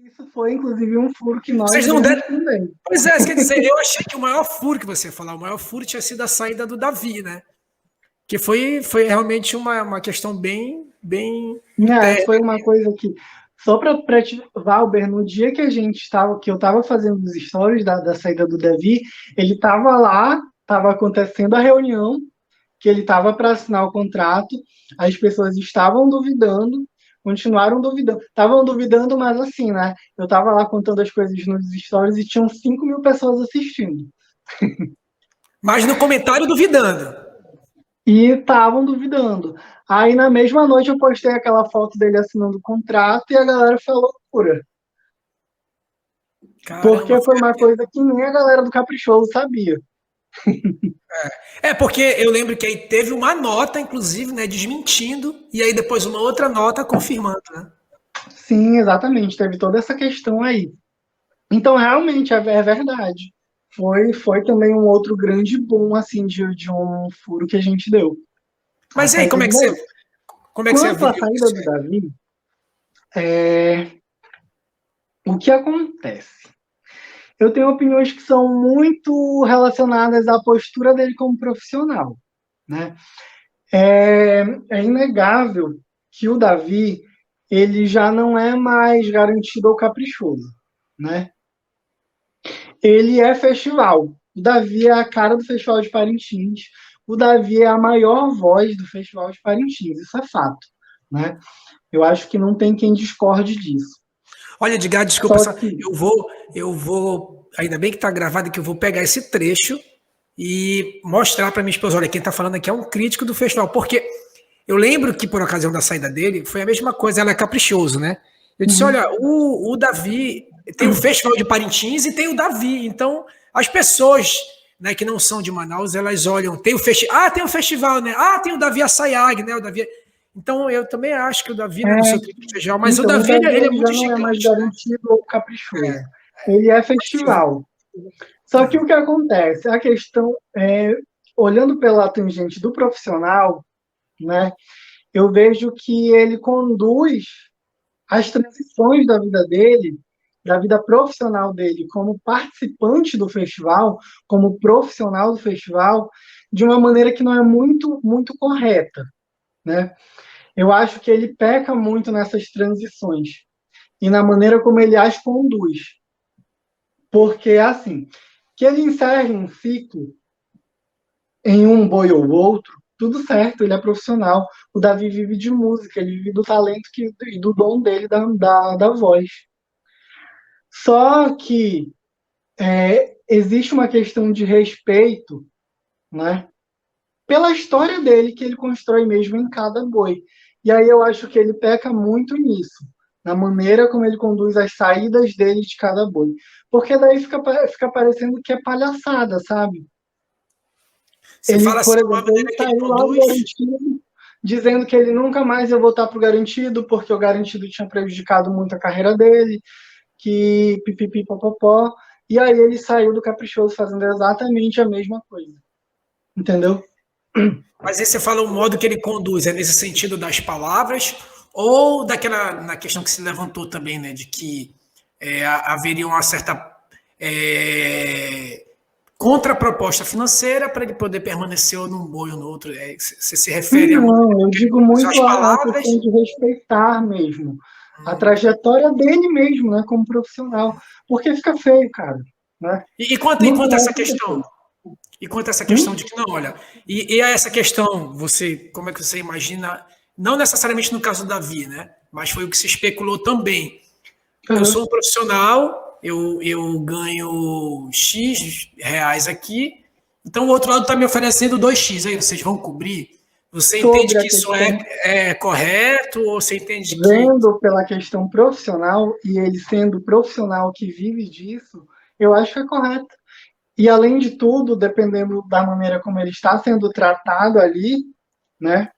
Isso foi, inclusive, um furo que nós Vocês não demos deram. também. Pois é, quer dizer, eu achei que o maior furo que você ia falar, o maior furo tinha sido a saída do Davi, né? Que foi realmente uma questão bem Né, interna. foi uma coisa que, só para te, Valber, no dia que que eu estava fazendo os stories da saída do Davi, ele estava lá, estava acontecendo a reunião, que ele estava para assinar o contrato, as pessoas estavam duvidando, continuaram duvidando. Estavam duvidando, mas assim, né? Eu estava lá contando as coisas nos stories e tinham 5.000 pessoas assistindo. Mas no comentário duvidando. E estavam duvidando. Aí na mesma noite eu postei aquela foto dele assinando o contrato e a galera foi loucura. Caramba, Porque foi uma coisa que nem a galera do Caprichoso sabia. porque eu lembro que aí teve uma nota, inclusive, né, desmentindo, e aí depois uma outra nota confirmando, né? Sim, exatamente. Teve toda essa questão aí. Então, realmente, é verdade. Foi também um outro grande boom, assim, de um furo que a gente deu. A Mas e aí, saída do Davi. como é que você Quanto à avaliou saída isso do aí? Davi, o que acontece? Eu tenho opiniões que são muito relacionadas à postura dele como profissional, né? É inegável que o Davi ele já não é mais garantido ou caprichoso, né? Ele é festival. O Davi é a cara do Festival de Parintins. O Davi é a maior voz do Festival de Parintins. Isso é fato, né? Eu acho que não tem quem discorde disso. Olha, Edgar, desculpa, Só que ainda bem que tá gravado que eu vou pegar esse trecho e mostrar para minha esposa, olha, quem tá falando aqui é um crítico do festival, porque eu lembro que por ocasião da saída dele, foi a mesma coisa, ela é caprichoso, né? Eu disse, uhum, olha, o Davi, tem o Festival de Parintins e tem o Davi, então as pessoas, né, que não são de Manaus, elas olham, tem o festival, tem o festival, né? Tem o Davi Assayag, né? O Davi. Então eu também acho que o Davi, né, no seu tempo de festival, mas o então, o Davi Davi ele é ele muito já não é mais gigante, né? garantido ou caprichoso. Ele é festival. Só que o que acontece? A questão é, olhando pela tangente do profissional, né, eu vejo que ele conduz as transições da vida dele, da vida profissional dele, como participante do festival, como profissional do festival, de uma maneira que não é muito correta, né? Eu acho que ele peca muito nessas transições e na maneira como ele as conduz, porque assim, que ele encerre um ciclo em um boi ou outro, tudo certo, ele é profissional. O Davi vive de música, ele vive do talento e do dom dele da voz. Só que existe uma questão de respeito, né, pela história dele que ele constrói mesmo em cada boi. E aí eu acho que ele peca muito nisso, na maneira como ele conduz as saídas dele de cada boi. Porque daí fica parecendo que é palhaçada, sabe? Você Ele, fala assim, por uma exemplo, ele maneira que ele saiu lá do conduz. Garantido, dizendo que ele nunca mais ia voltar para o Garantido, porque o Garantido tinha prejudicado muito a carreira dele, que pipipi popopó. E aí ele saiu do Caprichoso fazendo exatamente a mesma coisa. Entendeu? Mas aí você fala o modo que ele conduz, é nesse sentido das palavras, ou daquela na questão que se levantou também, né, de que haveria uma certa é, contraproposta financeira para ele poder permanecer ou num boi ou no outro. Você se refere à Não, eu que ele digo conduziu muito as a palavras? questão de respeitar mesmo a trajetória dele mesmo, né, como profissional. Porque fica feio, cara. Né? E No quanto a final essa fica questão? feio. E quanto a essa questão Hum? de que, não, olha, e a essa questão, como é que você imagina, não necessariamente no caso do Davi, né? Mas foi o que se especulou também. Eu Uhum. sou um profissional, eu ganho X reais aqui, então o outro lado está me oferecendo 2x, aí vocês vão cobrir? Você entende Sobre a que isso questão, é correto ou você entende que. vendo pela questão profissional e ele sendo profissional que vive disso, eu acho que é correto. E além de tudo, dependendo da maneira como ele está sendo tratado ali, né?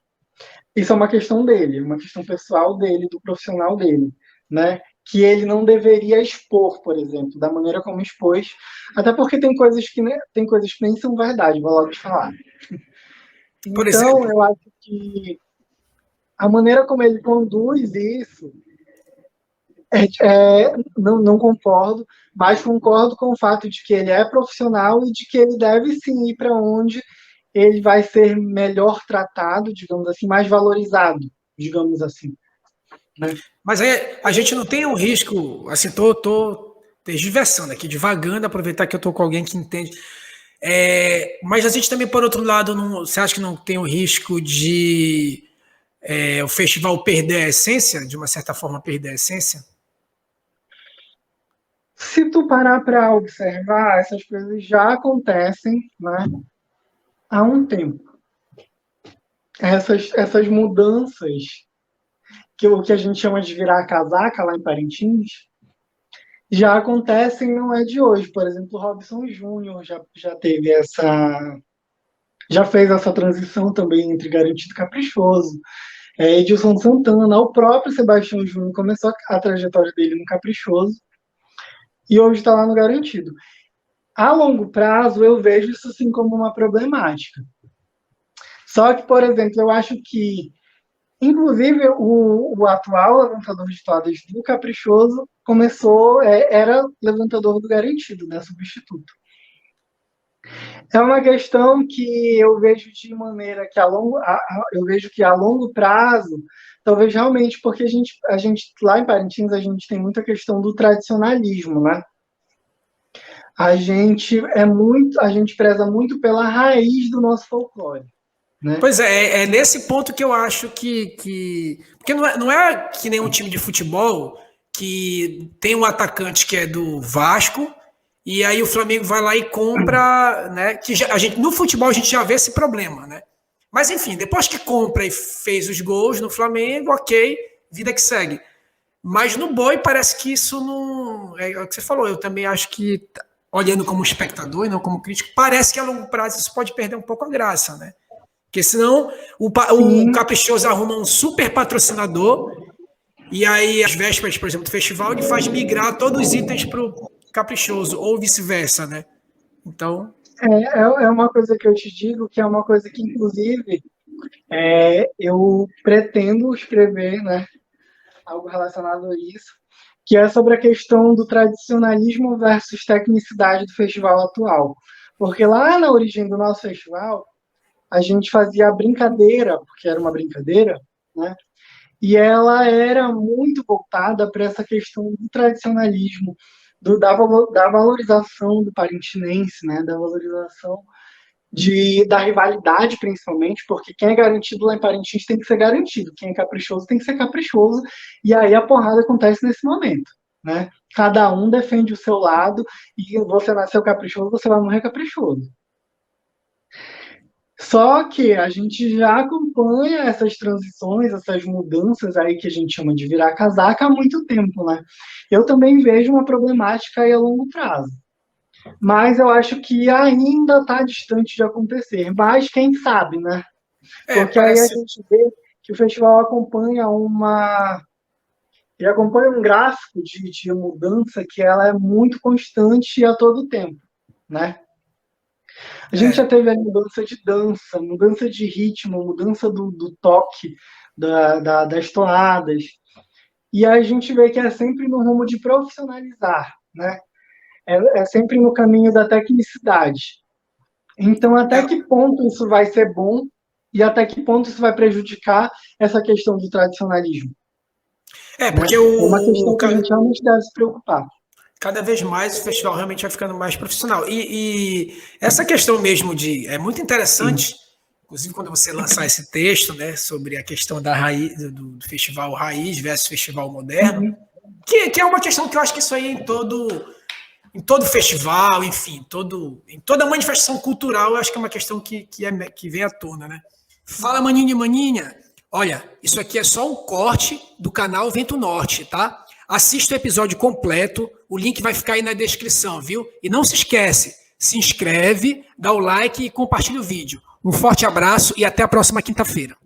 Isso é uma questão dele, uma questão pessoal dele, do profissional dele, né? Que ele não deveria expor, por exemplo, da maneira como expôs, até porque tem coisas que nem são verdade, vou logo te falar. Por Então, exemplo, eu acho que a maneira como ele conduz isso, não concordo, mas concordo com o fato de que ele é profissional e de que ele deve sim ir para onde ele vai ser melhor tratado, digamos assim, mais valorizado, digamos assim. Né? Mas aí a gente não tem um risco, assim, tô tergiversando aqui, divagando, aproveitar que eu tô com alguém que entende. Mas a gente também, por outro lado, você acha que não tem o risco de o festival perder a essência, de uma certa forma perder a essência? Se tu parar para observar, essas coisas já acontecem, né, há um tempo. Essas mudanças, o que a gente chama de virar a casaca lá em Parintins, já acontecem, não é de hoje. Por exemplo, o Robson Júnior já teve já fez essa transição também entre garantido e caprichoso. Edilson Santana, o próprio Sebastião Júnior começou a trajetória dele no caprichoso e hoje está lá no garantido. A longo prazo, eu vejo isso assim como uma problemática. Só que, por exemplo, eu acho que, inclusive, o atual levantador de toadas do caprichoso era levantador do garantido, né, substituto. É uma questão que eu vejo de maneira que eu vejo que a longo prazo, talvez realmente, porque a gente lá em Parintins a gente tem muita questão do tradicionalismo, né? A gente preza muito pela raiz do nosso folclore. Né? Pois é nesse ponto que eu acho que porque não é que nem um time de futebol que tem um atacante que é do Vasco e aí o Flamengo vai lá e compra, né? Que no futebol a gente já vê esse problema, né? Mas enfim, depois que compra e fez os gols no Flamengo, ok, vida que segue. Mas no boi parece que isso não é o que você falou. Eu também acho que olhando como espectador e não como crítico, parece que a longo prazo isso pode perder um pouco a graça, né? Porque senão o Caprichoso arruma um super patrocinador e aí, às vésperas, por exemplo, do festival, ele faz migrar todos os itens para o Caprichoso, ou vice-versa, né? Então... É uma coisa que eu te digo, que é uma coisa que, inclusive, eu pretendo escrever, né? Algo relacionado a isso, que é sobre a questão do tradicionalismo versus tecnicidade do festival atual. Porque lá na origem do nosso festival, a gente fazia a brincadeira, porque era uma brincadeira, né? E ela era muito voltada para essa questão do tradicionalismo, da valorização do parintinense, né? Da valorização da rivalidade, principalmente, porque quem é garantido lá em Parintins tem que ser garantido, quem é caprichoso tem que ser caprichoso, e aí a porrada acontece nesse momento. Né? Cada um defende o seu lado, e você nasceu caprichoso, você vai morrer caprichoso. Só que a gente já acompanha essas transições, essas mudanças aí que a gente chama de virar casaca há muito tempo, né? Eu também vejo uma problemática aí a longo prazo. Mas eu acho que ainda está distante de acontecer. Mas quem sabe, né? Porque aí a gente vê que o festival acompanha um gráfico de mudança que ela é muito constante a todo tempo, né? A gente já teve a mudança de dança, mudança de ritmo, mudança do toque das toadas. E aí a gente vê que é sempre no rumo de profissionalizar, né? É sempre no caminho da tecnicidade. Então, até que ponto isso vai ser bom e até que ponto isso vai prejudicar essa questão do tradicionalismo? Porque é uma questão que a gente realmente deve se preocupar. Cada vez mais o festival realmente vai ficando mais profissional. E essa questão mesmo é muito interessante, inclusive quando você lançar esse texto, né, sobre a questão da raiz, do festival raiz versus festival moderno, que é uma questão que eu acho que isso aí em todo festival, enfim, em toda manifestação cultural, eu acho que é uma questão que vem à tona, né? Fala, maninha e maninha. Olha, isso aqui é só um corte do canal Vento Norte, tá? Assista o episódio completo, o link vai ficar aí na descrição, viu? E não se esquece, se inscreve, dá o like e compartilha o vídeo. Um forte abraço e até a próxima quinta-feira.